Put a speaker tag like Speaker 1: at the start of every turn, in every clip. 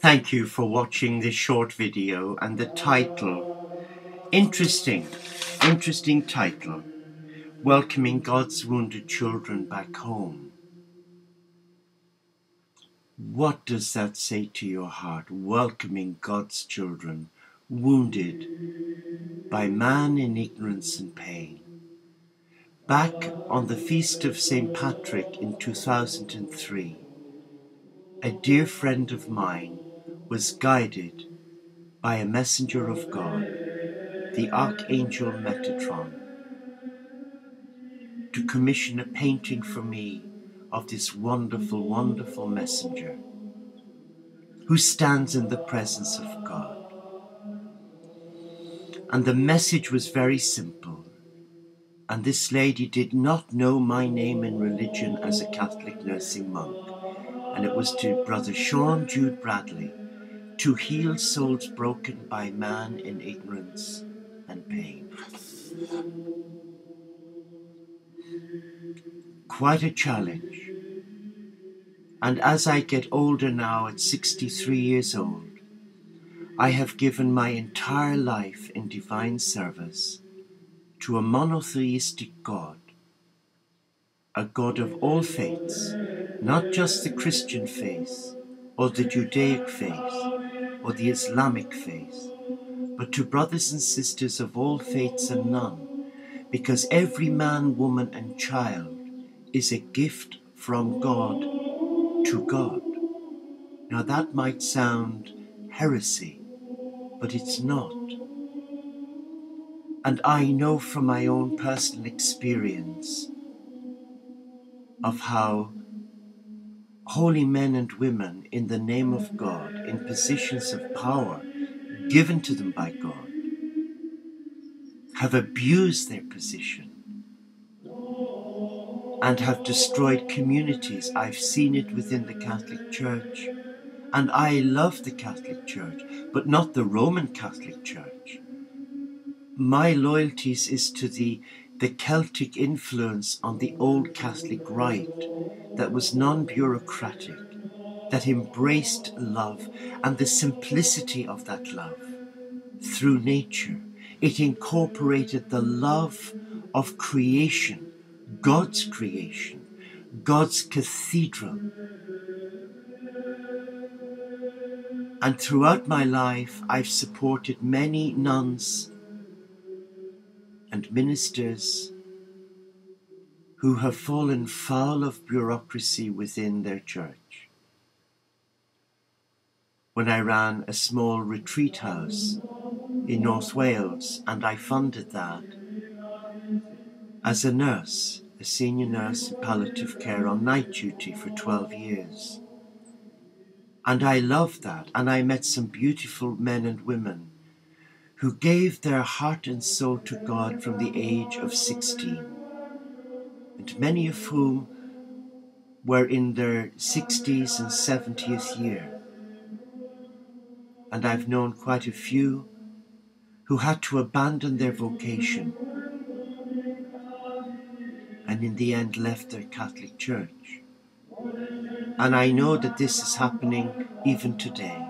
Speaker 1: Thank you for watching this short video, and the title, interesting title, Welcoming God's Wounded Children Back Home. What does that say to your heart? Welcoming God's children wounded by man in ignorance and pain. Back on the feast of St. Patrick in 2003, a dear friend of mine was guided by a messenger of God, the Archangel Metatron, to commission a painting for me of this wonderful, wonderful messenger who stands in the presence of God. And the message was very simple. And this lady did not know my name in religion as a Catholic nursing monk. And it was to Brother Sean Jude Bradley, to heal souls broken by man in ignorance and pain. Quite a challenge. And as I get older now, at 63 years old, I have given my entire life in divine service to a monotheistic God, a God of all faiths, not just the Christian faith, or the Judaic faith, or the Islamic faith, but to brothers and sisters of all faiths and none, because every man, woman, and child is a gift from God to God. Now that might sound heresy, but it's not. And I know from my own personal experience of how holy men and women in the name of God, in positions of power given to them by God, have abused their position and have destroyed communities. I've seen it within the Catholic Church. And I love the Catholic Church, but not the Roman Catholic Church. My loyalties is to the Celtic influence on the old Catholic rite that was non-bureaucratic, that embraced love and the simplicity of that love through nature. It incorporated the love of creation, God's cathedral. And throughout my life, I've supported many nuns and ministers who have fallen foul of bureaucracy within their church. When I ran a small retreat house in North Wales, and I funded that as a nurse, a senior nurse in palliative care on night duty for 12 years. And I loved that, and I met some beautiful men and women who gave their heart and soul to God from the age of 16, and many of whom were in their 60s and 70th year. And I've known quite a few who had to abandon their vocation and in the end left their Catholic Church. And I know that this is happening even today.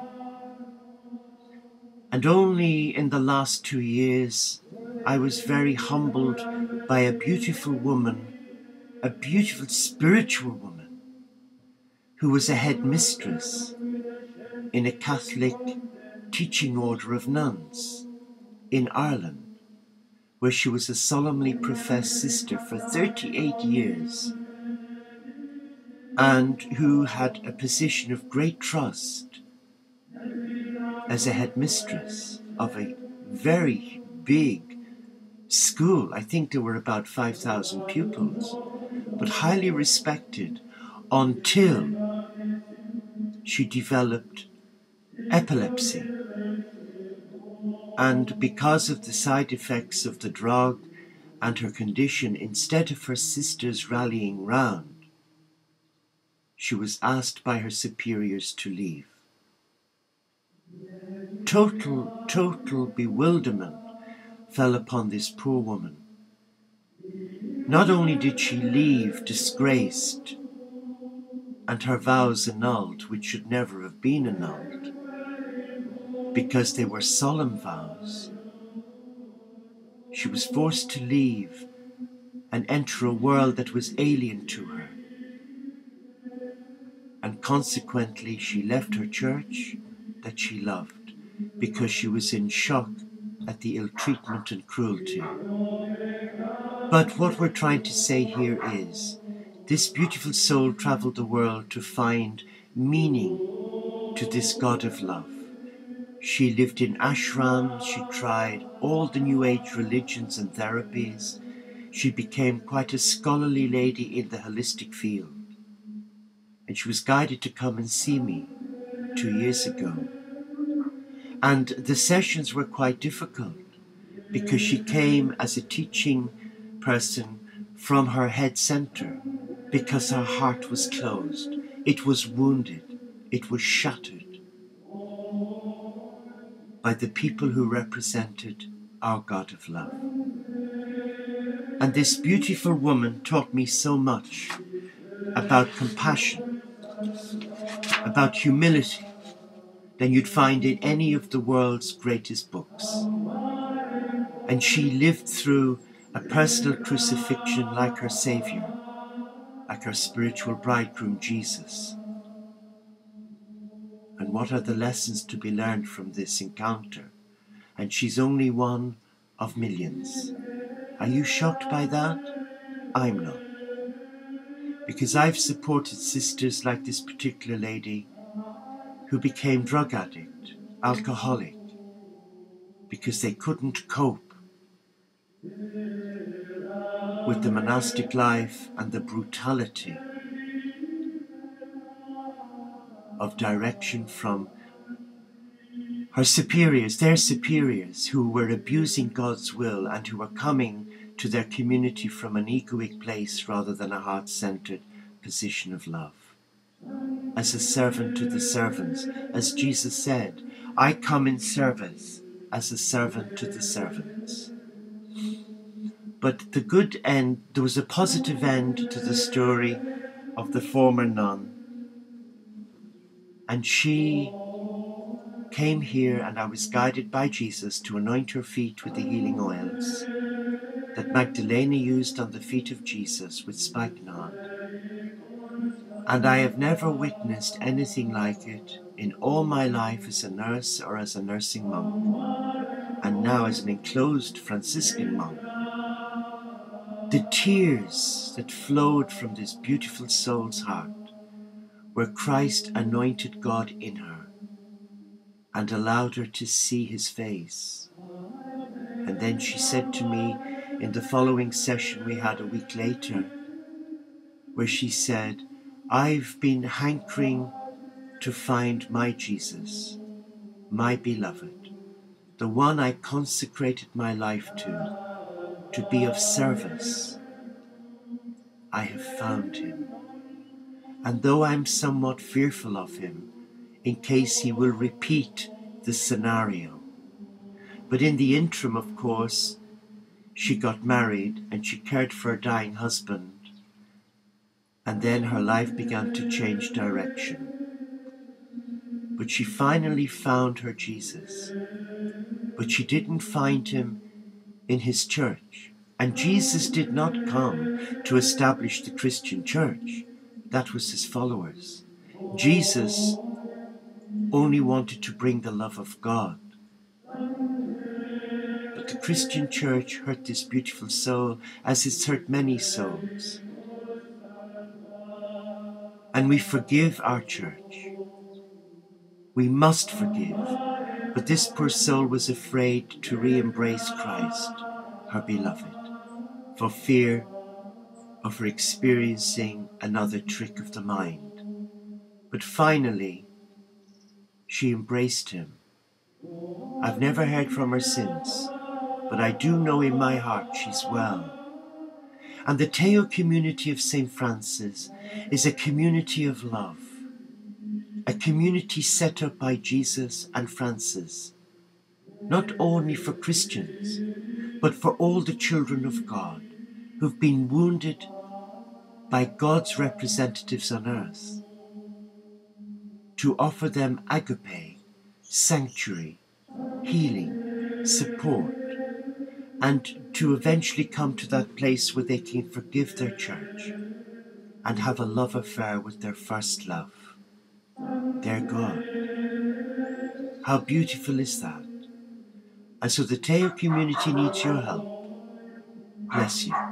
Speaker 1: And only in the last 2 years, I was very humbled by a beautiful woman, a beautiful spiritual woman, who was a headmistress in a Catholic teaching order of nuns in Ireland, where she was a solemnly professed sister for 38 years, and who had a position of great trust as a headmistress of a very big school. I think there were about 5,000 pupils, but highly respected until she developed epilepsy. And because of the side effects of the drug and her condition, instead of her sisters rallying round, she was asked by her superiors to leave. Total bewilderment fell upon this poor woman. Not only did she leave disgraced and her vows annulled, which should never have been annulled, because they were solemn vows, she was forced to leave and enter a world that was alien to her. And consequently, she left her church that she loved because she was in shock at the ill treatment and cruelty. But what we're trying to say here is, this beautiful soul traveled the world to find meaning to this God of love. She lived in ashrams, she tried all the New Age religions and therapies. She became quite a scholarly lady in the holistic field. And she was guided to come and see me 2 years ago. And the sessions were quite difficult because she came as a teaching person from her head center because her heart was closed. It was wounded. It was shattered by the people who represented our God of love. And this beautiful woman taught me so much about compassion, about humility, than you'd find in any of the world's greatest books. And she lived through a personal crucifixion like her Savior, like her spiritual bridegroom Jesus. And what are the lessons to be learned from this encounter? And she's only one of millions. Are you shocked by that? I'm not. Because I've supported sisters like this particular lady who became drug addict, alcoholic, because they couldn't cope with the monastic life and the brutality of direction from her superiors, their superiors, who were abusing God's will and who were coming to their community from an egoic place rather than a heart-centered position of love. As a servant to the servants, as Jesus said, I come in service as a servant to the servants. But the good end, there was a positive end to the story of the former nun. And she came here, and I was guided by Jesus to anoint her feet with the healing oils that Magdalena used on the feet of Jesus with spikenard. And I have never witnessed anything like it in all my life as a nurse or as a nursing monk, and now as an enclosed Franciscan monk. The tears that flowed from this beautiful soul's heart where Christ anointed God in her and allowed her to see his face. And then she said to me in the following session we had a week later, where she said, I've been hankering to find my Jesus, my beloved, the one I consecrated my life to be of service. I have found him. And though I'm somewhat fearful of him, in case he will repeat the scenario. But in the interim, of course, she got married and she cared for a dying husband. And then her life began to change direction. But she finally found her Jesus. But she didn't find him in his church. And Jesus did not come to establish the Christian church. That was his followers. Jesus only wanted to bring the love of God. But the Christian church hurt this beautiful soul as it's hurt many souls. And we forgive our church. We must forgive. But this poor soul was afraid to re-embrace Christ, her beloved, for fear of her experiencing another trick of the mind. But finally, she embraced him. I've never heard from her since, but I do know in my heart she's well. And the Teo community of St. Francis is a community of love, a community set up by Jesus and Francis, not only for Christians, but for all the children of God who've been wounded by God's representatives on earth, to offer them agape, sanctuary, healing, support, and to eventually come to that place where they can forgive their church and have a love affair with their first love, their God. How beautiful is that? And so the Teo community needs your help. Bless you.